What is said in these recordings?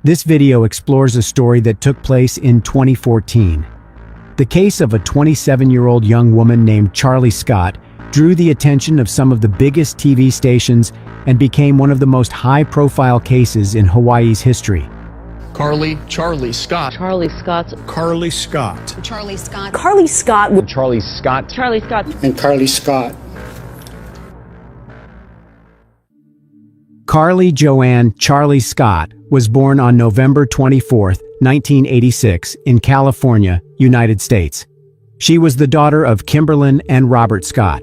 This video explores a story that took place in 2014. The case of a 27-year-old young woman named Charli Scott drew the attention of some of the biggest TV stations and became one of the most high-profile cases in Hawaii's history. Charli Scott. Charli Scott. Carly Scott. Charli Scott. Carly Scott. Charli Scott. Charli Scott. And Carly Scott. Carly Joanne Charli Scott was born on November 24, 1986, in California, United States. She was the daughter of Kimberlyn and Robert Scott.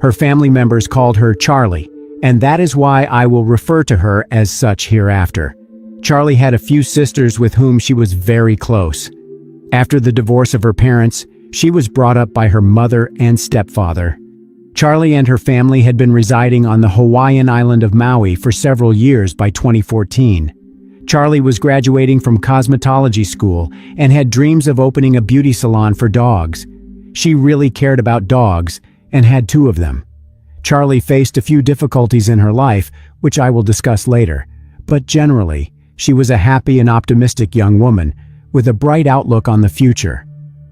Her family members called her Charli, and that is why I will refer to her as such hereafter. Charli had a few sisters with whom she was very close. After the divorce of her parents, she was brought up by her mother and stepfather. Charli and her family had been residing on the Hawaiian island of Maui for several years by 2014. Charli was graduating from cosmetology school and had dreams of opening a beauty salon for dogs. She really cared about dogs and had 2 of them. Charli faced a few difficulties in her life, which I will discuss later, but generally, she was a happy and optimistic young woman with a bright outlook on the future.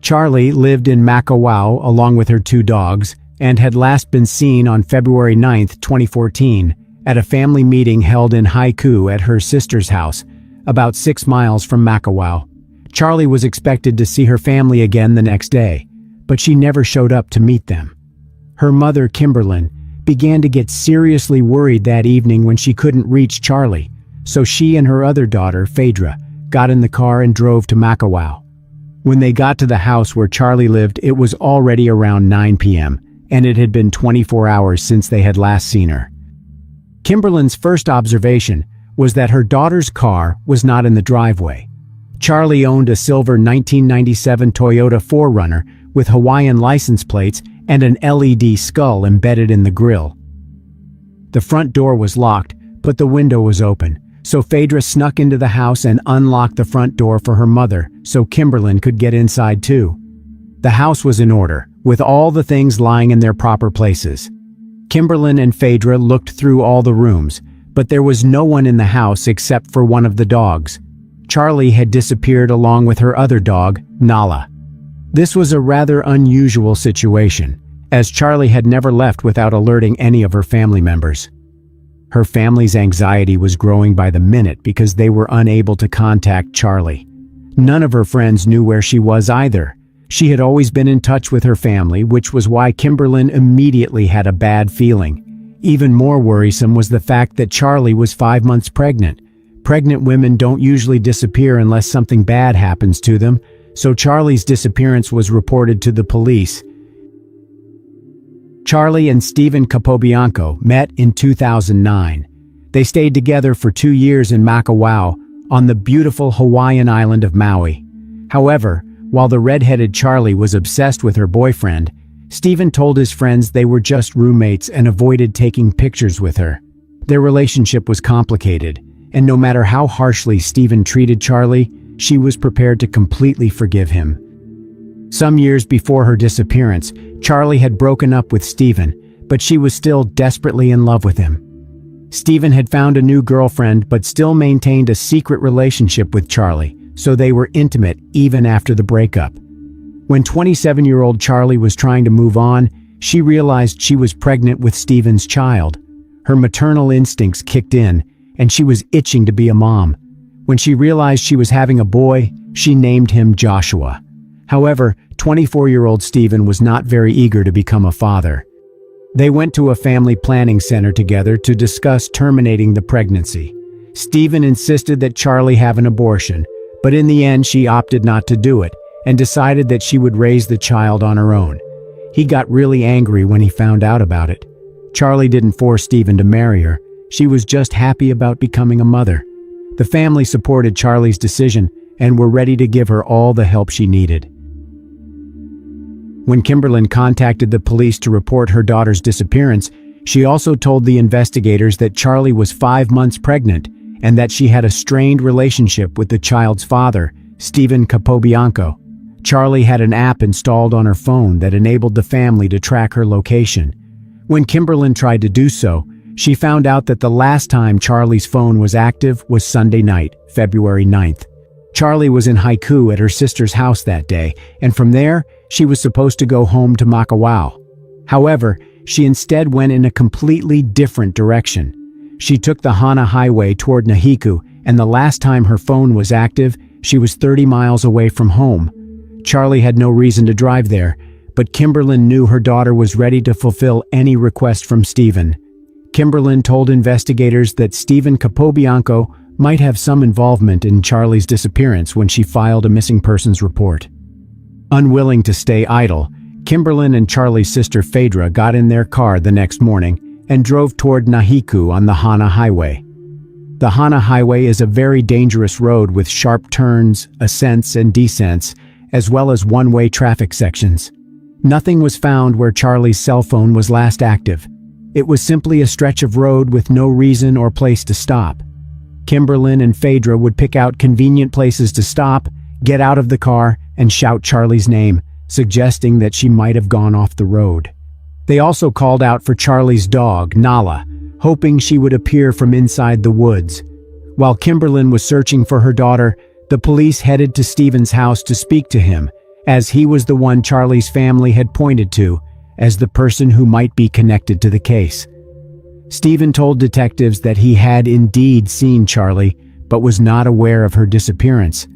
Charli lived in Makawao along with her 2 dogs and had last been seen on February 9, 2014, at a family meeting held in Haiku at her sister's house, about 6 miles from Makawao. Charli was expected to see her family again the next day, but she never showed up to meet them. Her mother, Kimberlyn, began to get seriously worried that evening when she couldn't reach Charli, so she and her other daughter, Phaedra, got in the car and drove to Makawao. When they got to the house where Charli lived, it was already around 9 p.m., and it had been 24 hours since they had last seen her. Kimberlyn's first observation was that her daughter's car was not in the driveway. Charli owned a silver 1997 Toyota 4Runner with Hawaiian license plates and an LED skull embedded in the grille. The front door was locked, but the window was open, so Phaedra snuck into the house and unlocked the front door for her mother so Kimberlyn could get inside too. The house was in order, with all the things lying in their proper places. Kimberlyn and Phaedra looked through all the rooms, but there was no one in the house except for one of the dogs. Charli had disappeared along with her other dog, Nala. This was a rather unusual situation, as Charli had never left without alerting any of her family members. Her family's anxiety was growing by the minute because they were unable to contact Charli. None of her friends knew where she was either. She had always been in touch with her family, which was why Kimberlyn immediately had a bad feeling. Even more worrisome was the fact that Charli was 5 months pregnant. Pregnant women don't usually disappear unless something bad happens to them, so Charli's disappearance was reported to the police. Charli and Stephen Capobianco met in 2009. They stayed together for 2 years in Makawao on the beautiful Hawaiian island of Maui. However, while the red-headed Charli was obsessed with her boyfriend, Stephen told his friends they were just roommates and avoided taking pictures with her. Their relationship was complicated, and no matter how harshly Stephen treated Charli, she was prepared to completely forgive him. Some years before her disappearance, Charli had broken up with Stephen, but she was still desperately in love with him. Stephen had found a new girlfriend but still maintained a secret relationship with Charli, so they were intimate even after the breakup. When 27-year-old Charli was trying to move on, she realized she was pregnant with Stephen's child. Her maternal instincts kicked in, and she was itching to be a mom. When she realized she was having a boy, she named him Joshua. However, 24-year-old Stephen was not very eager to become a father. They went to a family planning center together to discuss terminating the pregnancy. Stephen insisted that Charli have an abortion, but in the end she opted not to do it and decided that she would raise the child on her own. He got really angry when he found out about it. Charli didn't force Stephen to marry her. She was just happy about becoming a mother. The family supported Charli's decision and were ready to give her all the help she needed. When Kimberlyn contacted the police to report her daughter's disappearance, she also told the investigators that Charli was 5 months pregnant and that she had a strained relationship with the child's father, Stephen Capobianco. Charli had an app installed on her phone that enabled the family to track her location. When Kimberlyn tried to do so, She found out that the last time Charli's phone was active was Sunday night, February 9th. Charli was in Haiku at her sister's house that day, and from there, she was supposed to go home to Makawao. However, she instead went in a completely different direction. She took the Hana Highway toward Nahiku, and the last time her phone was active, she was 30 miles away from home. Charli had no reason to drive there, but Kimberlyn knew her daughter was ready to fulfill any request from Stephen. Kimberlyn told investigators that Stephen Capobianco might have some involvement in Charli's disappearance when she filed a missing persons report. Unwilling to stay idle, Kimberlyn and Charli's sister Phaedra got in their car the next morning and drove toward Nahiku on the Hana Highway. The Hana Highway is a very dangerous road with sharp turns, ascents and descents, as well as one-way traffic sections. Nothing was found where Charli's cell phone was last active. It was simply a stretch of road with no reason or place to stop. Kimberlyn and Phaedra would pick out convenient places to stop, get out of the car, and shout Charli's name, suggesting that she might have gone off the road. They also called out for Charli's dog, Nala, hoping she would appear from inside the woods. While Kimberlyn was searching for her daughter, the police headed to Stephen's house to speak to him, as he was the one Charli's family had pointed to as the person who might be connected to the case. Stephen told detectives that he had indeed seen Charli, but was not aware of her disappearance.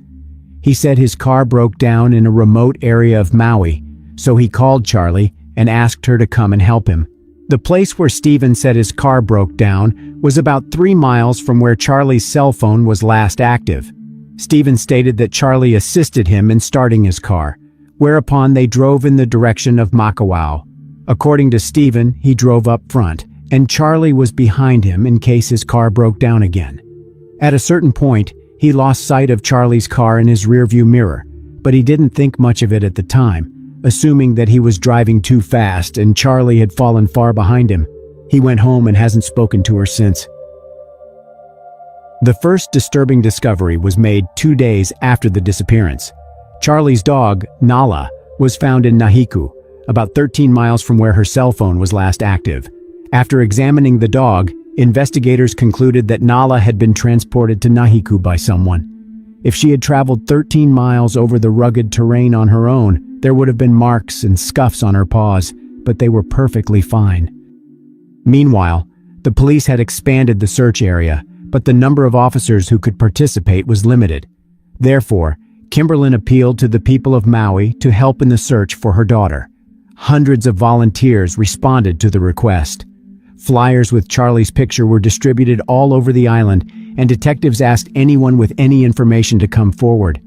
He said his car broke down in a remote area of Maui, so he called Charli and asked her to come and help him. The place where Stephen said his car broke down was about 3 miles from where Charli's cell phone was last active. Stephen stated that Charli assisted him in starting his car, whereupon they drove in the direction of Makawao. According to Stephen, he drove up front, and Charli was behind him in case his car broke down again. At a certain point, he lost sight of Charli's car in his rearview mirror, but he didn't think much of it at the time, assuming that he was driving too fast and Charli had fallen far behind him. He went home and hasn't spoken to her since. The first disturbing discovery was made 2 days after the disappearance. Charli's dog, Nala, was found in Nahiku, about 13 miles from where her cell phone was last active. After examining the dog, investigators concluded that Nala had been transported to Nahiku by someone. If she had traveled 13 miles over the rugged terrain on her own, there would have been marks and scuffs on her paws, but they were perfectly fine. Meanwhile, the police had expanded the search area, but the number of officers who could participate was limited. Therefore, Kimberlyn appealed to the people of Maui to help in the search for her daughter. Hundreds of volunteers responded to the request. Flyers with Charli's picture were distributed all over the island, and detectives asked anyone with any information to come forward.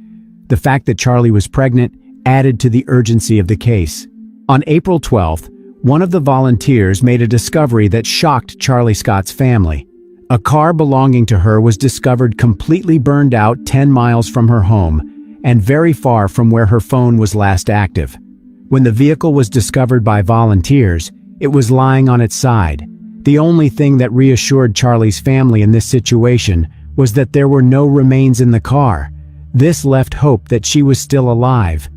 The fact that Charli was pregnant added to the urgency of the case. On April 12th, one of the volunteers made a discovery that shocked Charli Scott's family. A car belonging to her was discovered completely burned out 10 miles from her home and very far from where her phone was last active. When the vehicle was discovered by volunteers, it was lying on its side. The only thing that reassured Charli's family in this situation was that there were no remains in the car. This left hope that she was still alive.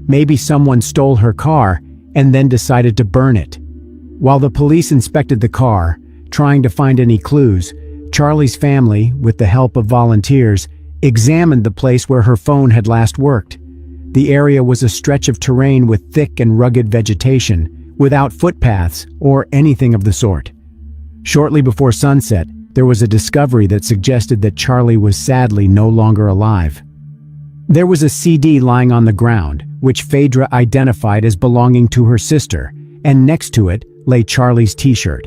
Maybe someone stole her car and then decided to burn it. While the police inspected the car, trying to find any clues, Charli's family, with the help of volunteers, examined the place where her phone had last worked. The area was a stretch of terrain with thick and rugged vegetation, without footpaths or anything of the sort. Shortly before sunset, there was a discovery that suggested that Charli was sadly no longer alive. There was a CD lying on the ground, which Phaedra identified as belonging to her sister, and next to it lay Charli's t-shirt.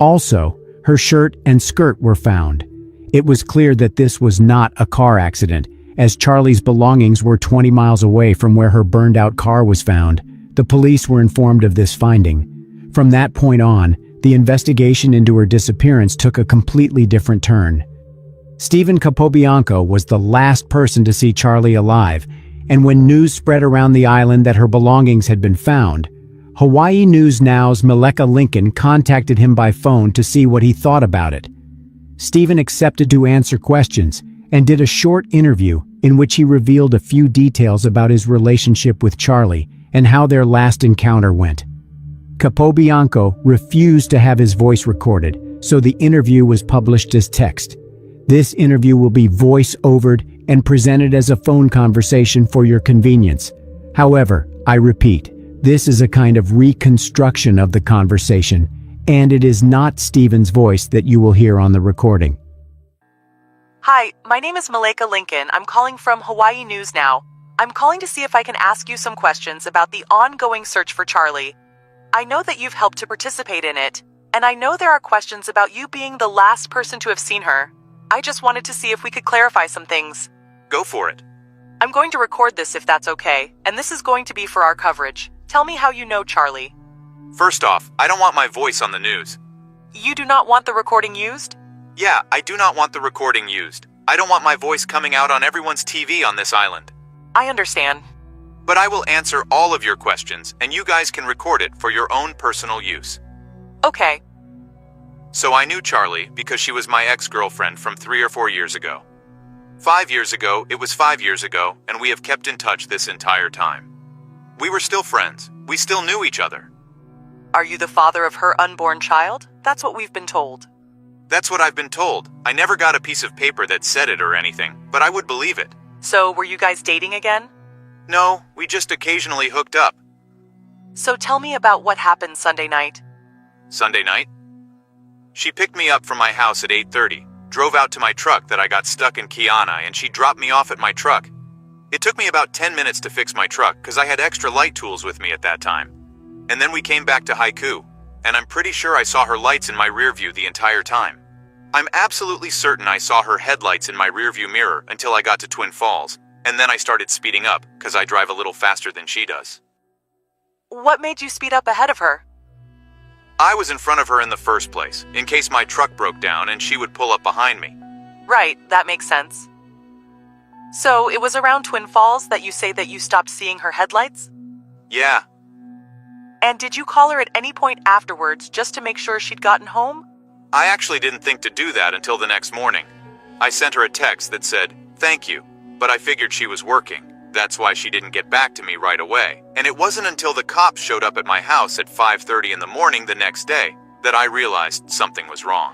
Also, her shirt and skirt were found. It was clear that this was not a car accident, as Charli's belongings were 20 miles away from where her burned-out car was found. The police were informed of this finding. From that point on, the investigation into her disappearance took a completely different turn. Stephen Capobianco was the last person to see Charli alive, and when news spread around the island that her belongings had been found, Hawaii News Now's Meleka Lincoln contacted him by phone to see what he thought about it. Stephen accepted to answer questions and did a short interview in which he revealed a few details about his relationship with Charli and how their last encounter went. Capobianco refused to have his voice recorded, so the interview was published as text. This interview will be voice-overed and presented as a phone conversation for your convenience. However, I repeat, this is a kind of reconstruction of the conversation, and it is not Stephen's voice that you will hear on the recording. Hi, my name is Malika Lincoln. I'm calling from Hawaii News Now. I'm calling to see if I can ask you some questions about the ongoing search for Charli. I know that you've helped to participate in it, and I know there are questions about you being the last person to have seen her. I just wanted to see if we could clarify some things. Go for it. I'm going to record this if that's okay, and this is going to be for our coverage. Tell me how you know Charli. First off, I don't want my voice on the news. You do not want the recording used? Yeah, I do not want the recording used. I don't want my voice coming out on everyone's TV on this island. I understand. But I will answer all of your questions, and you guys can record it for your own personal use. Okay. So I knew Charli because she was my ex-girlfriend from 3 or 4 years ago. 5 years ago, it was 5 years ago, and we have kept in touch this entire time. We were still friends. We still knew each other. Are you the father of her unborn child? That's what we've been told. That's what I've been told. I never got a piece of paper that said it or anything, but I would believe it. So, were you guys dating again? No, we just occasionally hooked up. So tell me about what happened Sunday night. Sunday night? She picked me up from my house at 8:30, drove out to my truck that I got stuck in Kiana, and she dropped me off at my truck. It took me about 10 minutes to fix my truck because I had extra light tools with me at that time. And then we came back to Haiku, and I'm pretty sure I saw her lights in my rear view the entire time. I'm absolutely certain I saw her headlights in my rearview mirror until I got to Twin Falls, and then I started speeding up because I drive a little faster than she does. What made you speed up ahead of her? I was in front of her in the first place, in case my truck broke down and she would pull up behind me. Right, that makes sense. So it was around Twin Falls that you say that you stopped seeing her headlights? Yeah. And did you call her at any point afterwards just to make sure she'd gotten home? I actually didn't think to do that until the next morning. I sent her a text that said, "Thank you," but I figured she was working. That's why she didn't get back to me right away. And it wasn't until the cops showed up at my house at 5:30 in the morning the next day that I realized something was wrong.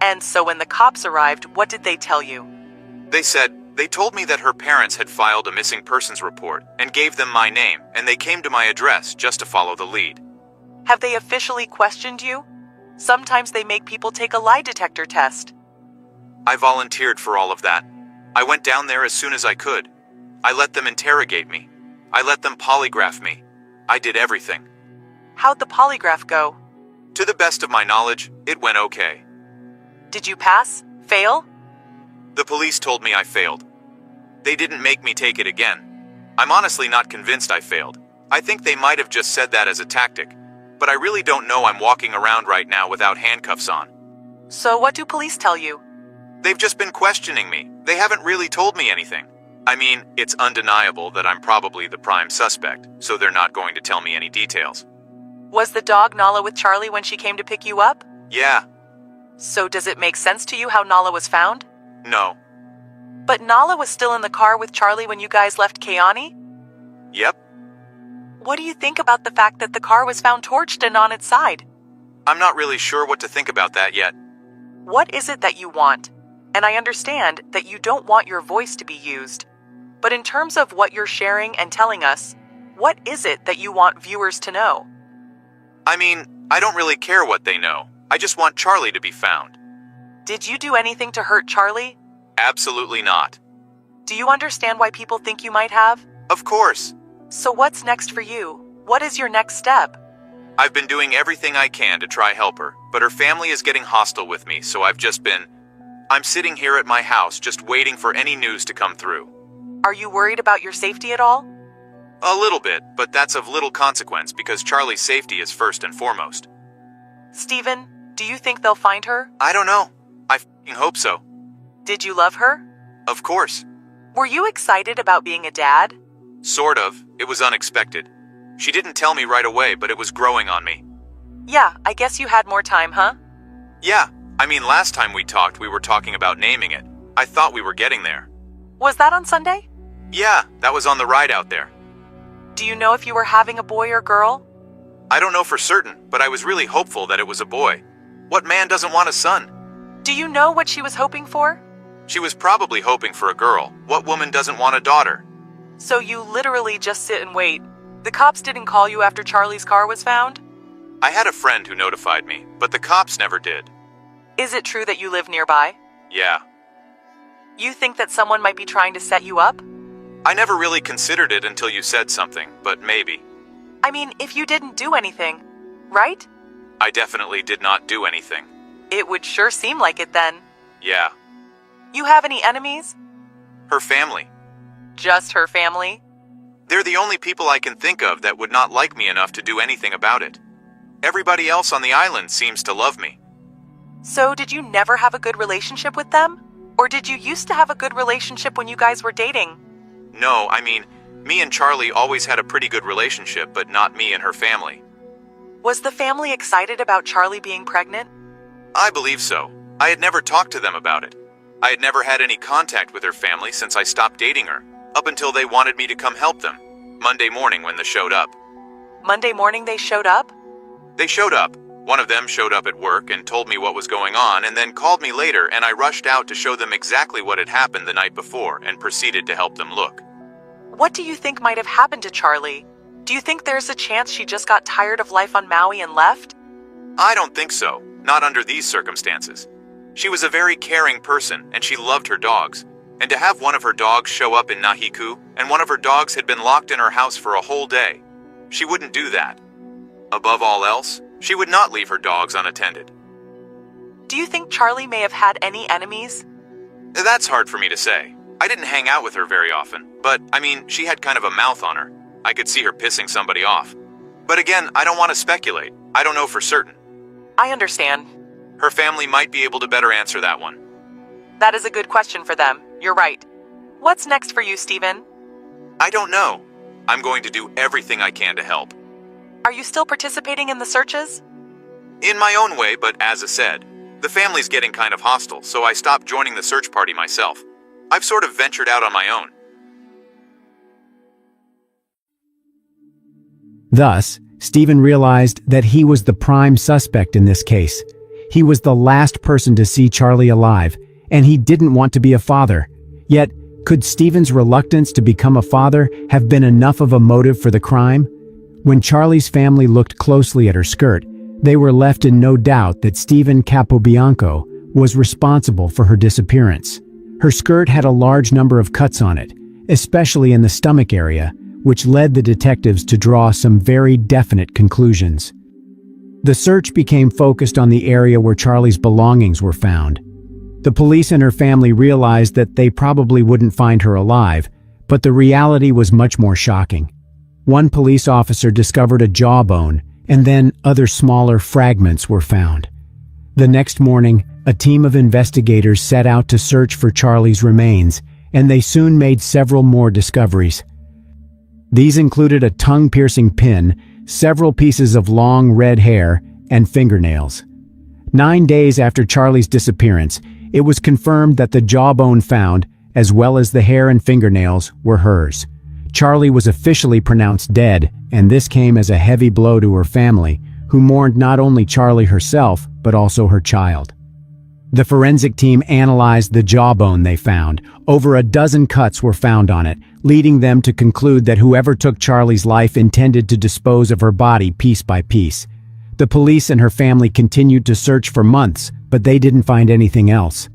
And so when the cops arrived, what did they tell you? They told me that her parents had filed a missing persons report and gave them my name, and they came to my address just to follow the lead. Have they officially questioned you? Sometimes they make people take a lie detector test. I volunteered for all of that. I went down there as soon as I could. I let them interrogate me. I let them polygraph me. I did everything. How'd the polygraph go? To the best of my knowledge, it went okay. Did you pass? Fail? The police told me I failed. They didn't make me take it again. I'm honestly not convinced I failed. I think they might have just said that as a tactic, but I really don't know. I'm walking around right now without handcuffs on. So what do police tell you? They've just been questioning me. They haven't really told me anything. I mean, it's undeniable that I'm probably the prime suspect, so they're not going to tell me any details. Was the dog Nala with Charli when she came to pick you up? Yeah. So does it make sense to you how Nala was found? No. But Nala was still in the car with Charli when you guys left Keani? Yep. What do you think about the fact that the car was found torched and on its side? I'm not really sure what to think about that yet. What is it that you want? And I understand that you don't want your voice to be used. But in terms of what you're sharing and telling us, what is it that you want viewers to know? I mean, I don't really care what they know. I just want Charli to be found. Did you do anything to hurt Charli? Absolutely not. Do you understand why people think you might have? Of course. So what's next for you? What is your next step? I've been doing everything I can to try help her, but her family is getting hostile with me, so I'm sitting here at my house just waiting for any news to come through. Are you worried about your safety at all? A little bit, but that's of little consequence because Charli's safety is first and foremost. Stephen, do you think they'll find her? I don't know. I f***ing hope so. Did you love her? Of course. Were you excited about being a dad? Sort of. It was unexpected. She didn't tell me right away, but it was growing on me. Yeah, I guess you had more time, huh? Yeah. I mean, last time we talked, we were talking about naming it. I thought we were getting there. Was that on Sunday? Yeah, that was on the ride out there. Do you know if you were having a boy or girl? I don't know for certain, but I was really hopeful that it was a boy. What man doesn't want a son? Do you know what she was hoping for? She was probably hoping for a girl. What woman doesn't want a daughter? So you literally just sit and wait. The cops didn't call you after Charlie's car was found? I had a friend who notified me, but the cops never did. Is it true that you live nearby? Yeah. You think that someone might be trying to set you up? I never really considered it until you said something, but maybe. I mean, if you didn't do anything, right? I definitely did not do anything. It would sure seem like it then. Yeah. You have any enemies? Her family. Just her family? They're the only people I can think of that would not like me enough to do anything about it. Everybody else on the island seems to love me. So did you never have a good relationship with them? Or did you used to have a good relationship when you guys were dating? No, I mean, me and Charli always had a pretty good relationship, but not me and her family. Was the family excited about Charli being pregnant? I believe so. I had never talked to them about it. I had never had any contact with her family since I stopped dating her, up until they wanted me to come help them, Monday morning when they showed up. Monday morning they showed up? They showed up. One of them showed up at work and told me what was going on and then called me later, and I rushed out to show them exactly what had happened the night before and proceeded to help them look. What do you think might have happened to Charli? Do you think there's a chance she just got tired of life on Maui and left? I don't think so, not under these circumstances. She was a very caring person and she loved her dogs. And to have one of her dogs show up in Nahiku, and one of her dogs had been locked in her house for a whole day, she wouldn't do that. Above all else, she would not leave her dogs unattended. Do you think Charli may have had any enemies? That's hard for me to say. I didn't hang out with her very often, but I mean, she had kind of a mouth on her. I could see her pissing somebody off. But again, I don't want to speculate. I don't know for certain. I understand. Her family might be able to better answer that one. That is a good question for them. You're right. What's next for you, Stephen? I don't know. I'm going to do everything I can to help. Are you still participating in the searches? In my own way, but as I said, the family's getting kind of hostile, so I stopped joining the search party myself. I've sort of ventured out on my own. Thus, Stephen realized that he was the prime suspect in this case. He was the last person to see Charli alive, and he didn't want to be a father. Yet, could Stephen's reluctance to become a father have been enough of a motive for the crime? When Charli's family looked closely at her skirt, they were left in no doubt that Stephen Capobianco was responsible for her disappearance. Her skirt had a large number of cuts on it, especially in the stomach area, which led the detectives to draw some very definite conclusions. The search became focused on the area where Charli's belongings were found. The police and her family realized that they probably wouldn't find her alive, but the reality was much more shocking. One police officer discovered a jawbone, and then other smaller fragments were found. The next morning, a team of investigators set out to search for Charli's remains, and they soon made several more discoveries. These included a tongue-piercing pin, several pieces of long red hair, and fingernails. 9 days after Charli's disappearance, it was confirmed that the jawbone found, as well as the hair and fingernails, were hers. Charli was officially pronounced dead, and this came as a heavy blow to her family, who mourned not only Charli herself, but also her child. The forensic team analyzed the jawbone they found. Over a dozen cuts were found on it, leading them to conclude that whoever took Charli's life intended to dispose of her body piece by piece. The police and her family continued to search for months, but they didn't find anything else.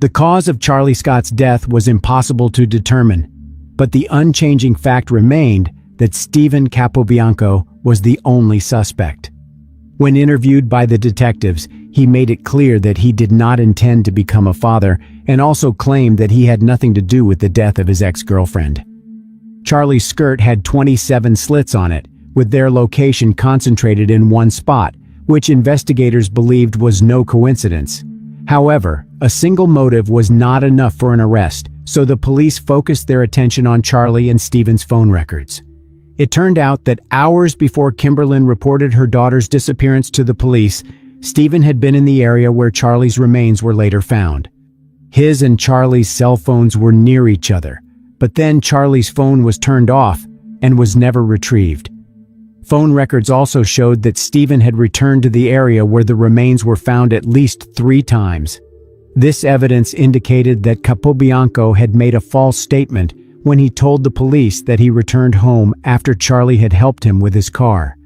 The cause of Charli Scott's death was impossible to determine, but the unchanging fact remained that Stephen Capobianco was the only suspect. When interviewed by the detectives, he made it clear that he did not intend to become a father and also claimed that he had nothing to do with the death of his ex-girlfriend. Charli's skirt had 27 slits on it, with their location concentrated in one spot, which investigators believed was no coincidence. However, a single motive was not enough for an arrest, so the police focused their attention on Charli and Stephen's phone records. It turned out that hours before Kimberlyn reported her daughter's disappearance to the police, Stephen had been in the area where Charli's remains were later found. His and Charli's cell phones were near each other, but then Charli's phone was turned off and was never retrieved. Phone records also showed that Stephen had returned to the area where the remains were found at least 3 times. This evidence indicated that Capobianco had made a false statement when he told the police that he returned home after Charli had helped him with his car.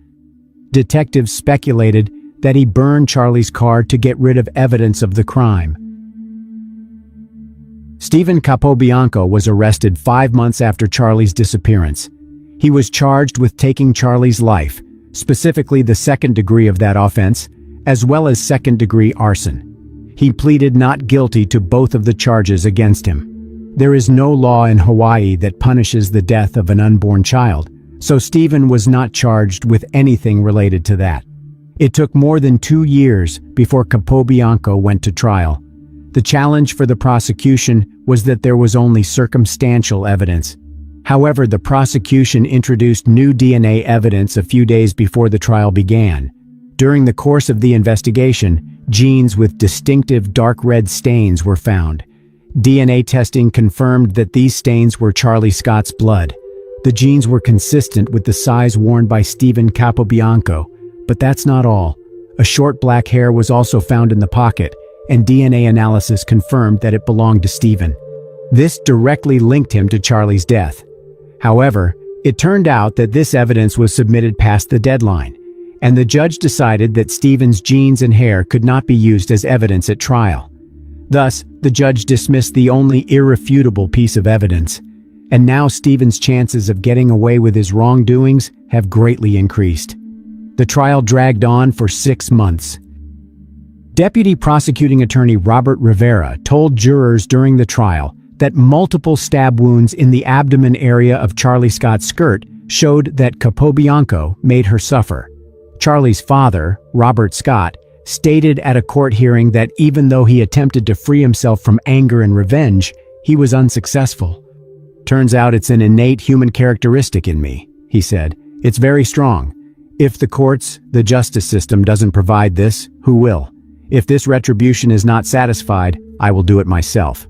Detectives speculated that he burned Charli's car to get rid of evidence of the crime. Stephen Capobianco was arrested 5 months after Charli's disappearance. He was charged with taking Charli's life, specifically the second degree of that offense, as well as second-degree arson. He pleaded not guilty to both of the charges against him. There is no law in Hawaii that punishes the death of an unborn child, so Stephen was not charged with anything related to that. It took more than 2 years before Capobianco went to trial. The challenge for the prosecution was that there was only circumstantial evidence. However, the prosecution introduced new DNA evidence a few days before the trial began. During the course of the investigation, genes with distinctive dark red stains were found. DNA testing confirmed that these stains were Charli Scott's blood. The genes were consistent with the size worn by Stephen Capobianco, but that's not all. A short black hair was also found in the pocket, and DNA analysis confirmed that it belonged to Stephen. This directly linked him to Charli's death. However, it turned out that this evidence was submitted past the deadline, and the judge decided that Stephen's genes and hair could not be used as evidence at trial. Thus, the judge dismissed the only irrefutable piece of evidence, and now Stephen's chances of getting away with his wrongdoings have greatly increased. The trial dragged on for 6 months. Deputy Prosecuting Attorney Robert Rivera told jurors during the trial that multiple stab wounds in the abdomen area of Charli Scott's skirt showed that Capobianco made her suffer. Charli's father, Robert Scott, stated at a court hearing that even though he attempted to free himself from anger and revenge, he was unsuccessful. "Turns out it's an innate human characteristic in me," he said. "It's very strong. If the courts, the justice system doesn't provide this, who will? If this retribution is not satisfied, I will do it myself."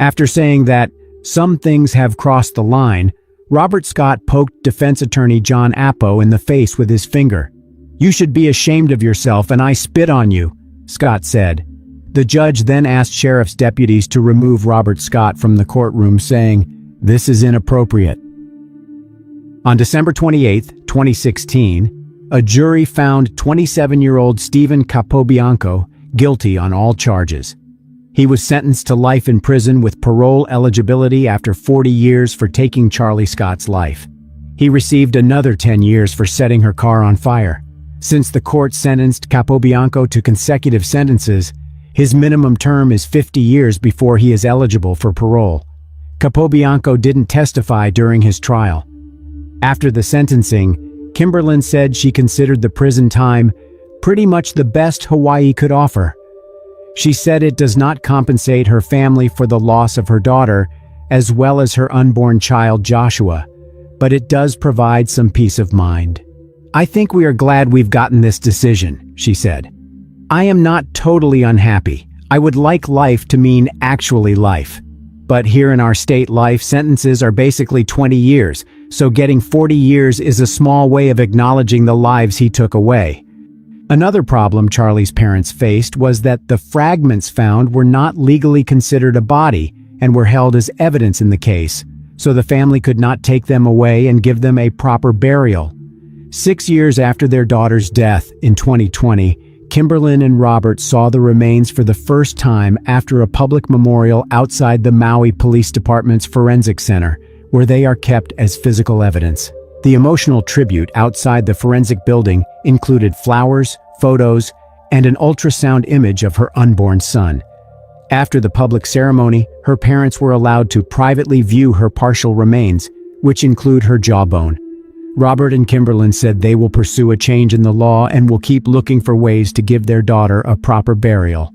After saying that some things have crossed the line, Robert Scott poked defense attorney John Appo in the face with his finger. "You should be ashamed of yourself, and I spit on you," Scott said. The judge then asked sheriff's deputies to remove Robert Scott from the courtroom, saying, "This is inappropriate." On December 28, 2016, a jury found 27-year-old Stephen Capobianco guilty on all charges. He was sentenced to life in prison with parole eligibility after 40 years for taking Charli Scott's life. He received another 10 years for setting her car on fire. Since the court sentenced Capobianco to consecutive sentences, his minimum term is 50 years before he is eligible for parole. Capobianco didn't testify during his trial. After the sentencing, Kimberlin said she considered the prison time pretty much the best Hawaii could offer. She said it does not compensate her family for the loss of her daughter, as well as her unborn child Joshua, but it does provide some peace of mind. "I think we are glad we've gotten this decision," she said. "I am not totally unhappy. I would like life to mean actually life. But here in our state, life sentences are basically 20 years, so getting 40 years is a small way of acknowledging the lives he took away." Another problem Charli's parents faced was that the fragments found were not legally considered a body and were held as evidence in the case, so the family could not take them away and give them a proper burial. 6 years after their daughter's death in 2020, Kimberlin and Robert saw the remains for the first time after a public memorial outside the Maui Police Department's Forensic Center, where they are kept as physical evidence. The emotional tribute outside the forensic building included flowers, photos, and an ultrasound image of her unborn son. After the public ceremony, her parents were allowed to privately view her partial remains, which include her jawbone. Robert and Kimberlin said they will pursue a change in the law and will keep looking for ways to give their daughter a proper burial.